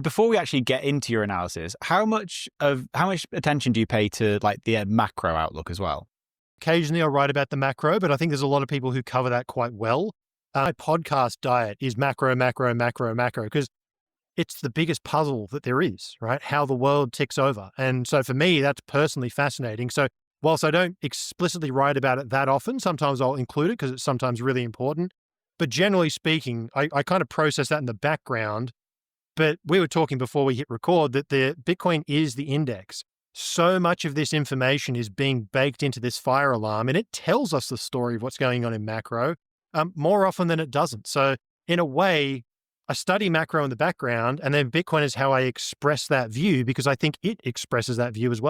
Before we actually get into your analysis, how much attention do you pay to like the macro outlook as well? Occasionally I'll write about the macro, but I think there's a lot of people who cover that quite well. My podcast diet is macro, macro, macro, macro, because it's the biggest puzzle that there is, right? How the world ticks over. And so for me, that's personally fascinating. So whilst I don't explicitly write about it that often, sometimes I'll include it because it's sometimes really important. But generally speaking, I kind of process that in the background. But we were talking before we hit record that the Bitcoin is the index. So much of this information is being baked into this fire alarm, and it tells us the story of what's going on in macro more often than it doesn't. So in a way, I study macro in the background, and then Bitcoin is how I express that view because I think it expresses that view as well.